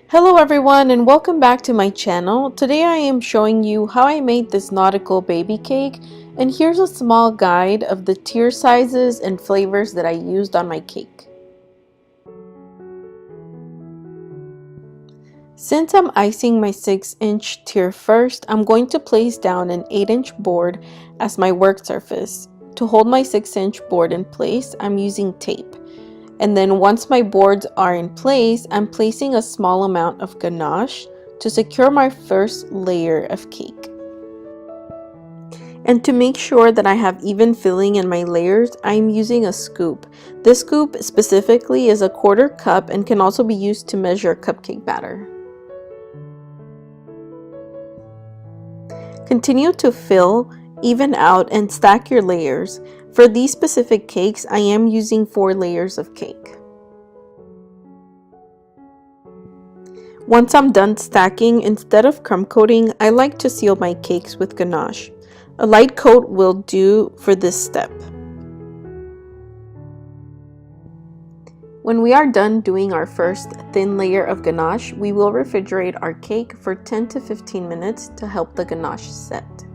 Hello everyone and welcome back to my channel. Today I am showing you how I made this nautical baby cake, and here's a small guide of the tier sizes and flavors that I used on my cake. Since I'm icing my 6-inch tier first, I'm going to place down an 8-inch board as my work surface. To hold my 6-inch board in place, I'm using tape. And then once my boards are in place, I'm placing a small amount of ganache to secure my first layer of cake. And to make sure that I have even filling in my layers, I'm using a scoop. This scoop specifically is a 1/4 cup and can also be used to measure cupcake batter. Continue to fill, even out, and stack your layers. For these specific cakes, I am using 4 layers of cake. Once I'm done stacking, instead of crumb coating, I like to seal my cakes with ganache. A light coat will do for this step. When we are done doing our first thin layer of ganache, we will refrigerate our cake for 10 to 15 minutes to help the ganache set.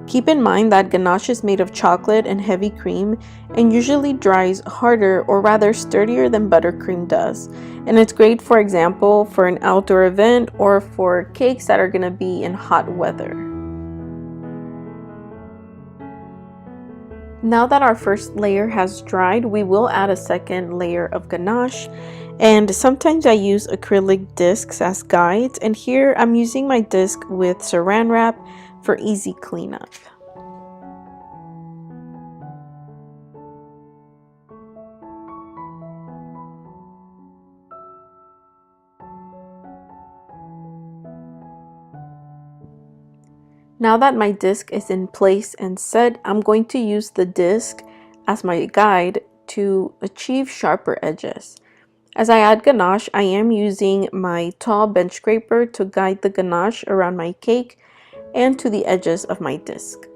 Keep in mind that ganache is made of chocolate and heavy cream and usually dries harder, or rather sturdier, than buttercream does. And it's great, for example, for an outdoor event or for cakes that are going to be in hot weather. Now that our first layer has dried, we will add a second layer of ganache. And sometimes I use acrylic discs as guides, and here I'm using my disc with saran wrap for easy cleanup. Now that my disc is in place and set, I'm going to use the disc as my guide to achieve sharper edges. As I add ganache, I am using my tall bench scraper to guide the ganache around my cake and to the edges of my disc.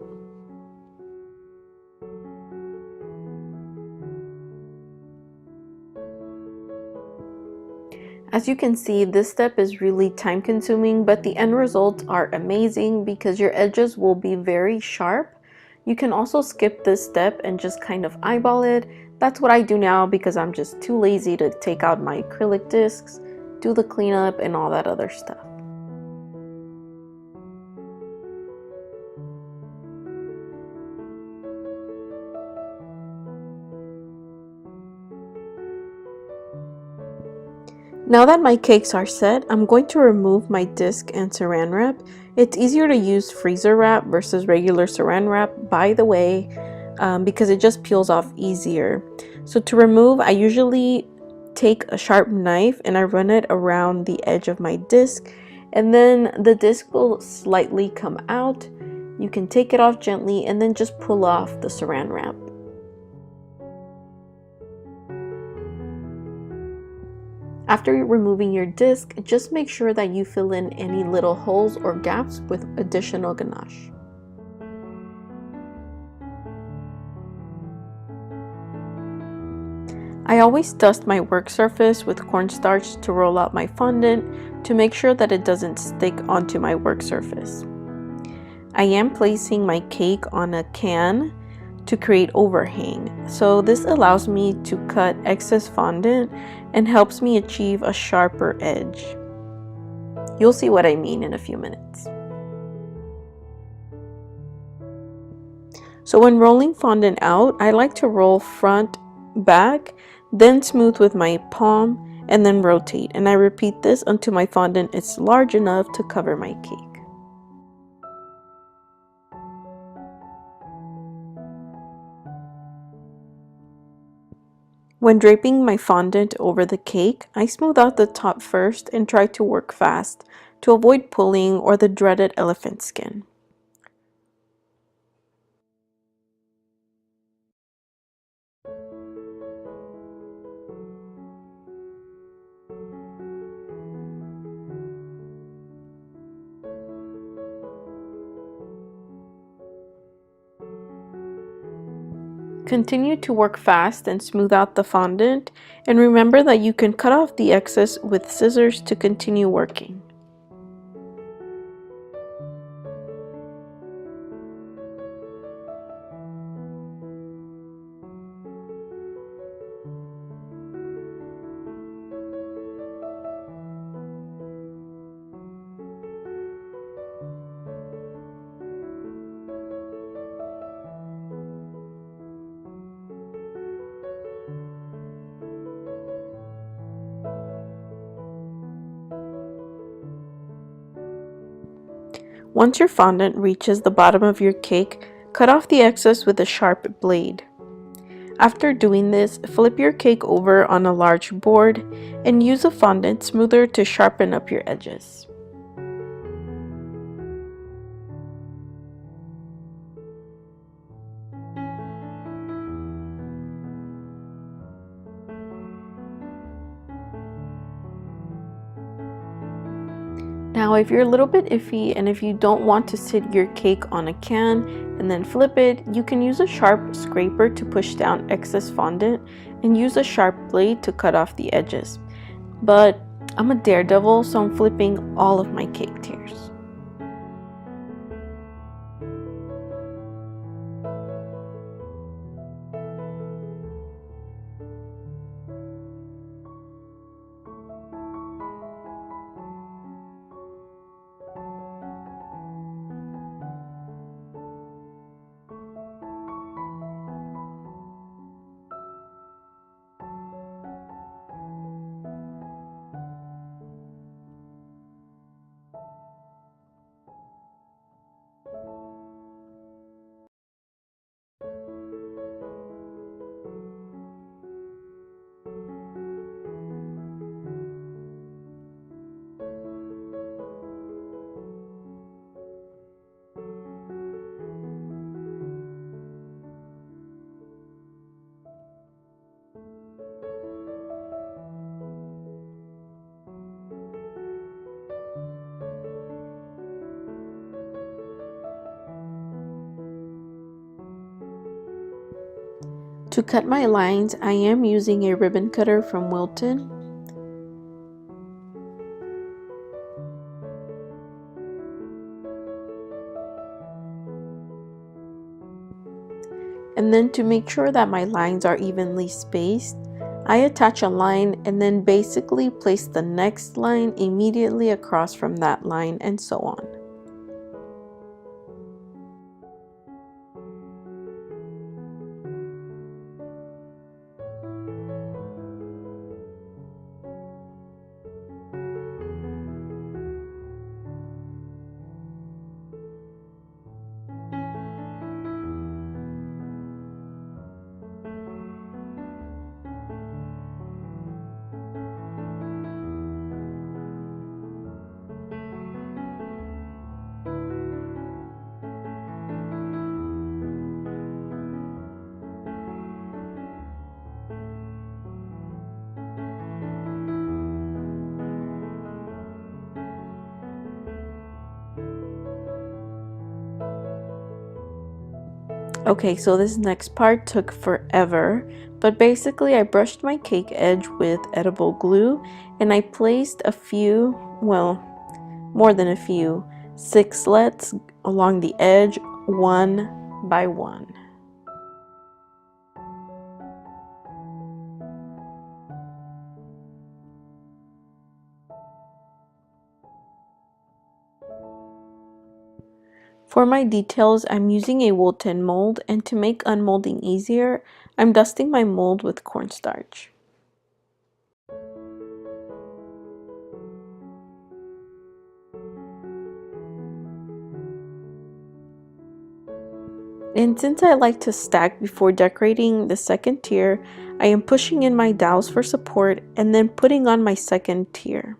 As you can see, this step is really time consuming, but the end results are amazing because your edges will be very sharp. You can also skip this step and just kind of eyeball it. That's what I do now because I'm just too lazy to take out my acrylic discs, do the cleanup, and all that other stuff. Now that my cakes are set, I'm going to remove my disc and saran wrap. It's easier to use freezer wrap versus regular saran wrap, by the way, because it just peels off easier. So to remove, I usually take a sharp knife and I run it around the edge of my disc, and then the disc will slightly come out. You can take it off gently and then just pull off the saran wrap. After removing your disc, just make sure that you fill in any little holes or gaps with additional ganache. I always dust my work surface with cornstarch to roll out my fondant to make sure that it doesn't stick onto my work surface. I am placing my cake on a can to create overhang, so this allows me to cut excess fondant and helps me achieve a sharper edge. You'll see what I mean in a few minutes. So when rolling fondant out, I like to roll front, back, then smooth with my palm, and then rotate, and I repeat this until my fondant is large enough to cover my cake. When draping my fondant over the cake, I smooth out the top first and try to work fast to avoid pulling or the dreaded elephant skin. Continue to work fast and smooth out the fondant, and remember that you can cut off the excess with scissors to continue working. Once your fondant reaches the bottom of your cake, cut off the excess with a sharp blade. After doing this, flip your cake over on a large board and use a fondant smoother to sharpen up your edges. Now, if you're a little bit iffy and if you don't want to sit your cake on a can and then flip it, you can use a sharp scraper to push down excess fondant and use a sharp blade to cut off the edges. But I'm a daredevil, so I'm flipping all of my cake tiers. To cut my lines, I am using a ribbon cutter from WILTON. And then to make sure that my lines are evenly spaced, I attach a line and then basically place the next line immediately across from that line and so on. Okay, so this next part took forever, but basically I brushed my cake edge with edible glue and I placed a few, well, more than a few, 6 slits along the edge, one by one. For my details, I'm using a WILTON mold, and to make unmolding easier, I'm dusting my mold with cornstarch. And since I like to stack before decorating the second tier, I am pushing in my dowels for support and then putting on my second tier.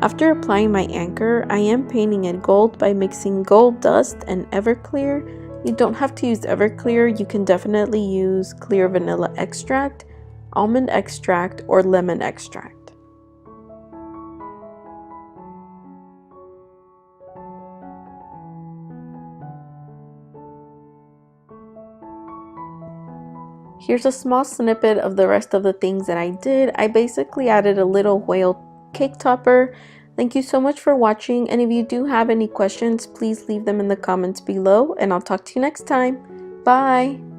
After applying my anchor, I am painting it gold by mixing gold dust and Everclear. You don't have to use Everclear, you can definitely use clear vanilla extract, almond extract, or lemon extract. Here's a small snippet of the rest of the things that I did. I basically added a little whale cake topper. Thank you so much for watching, and if you do have any questions, please leave them in the comments below, and I'll talk to you next time. Bye!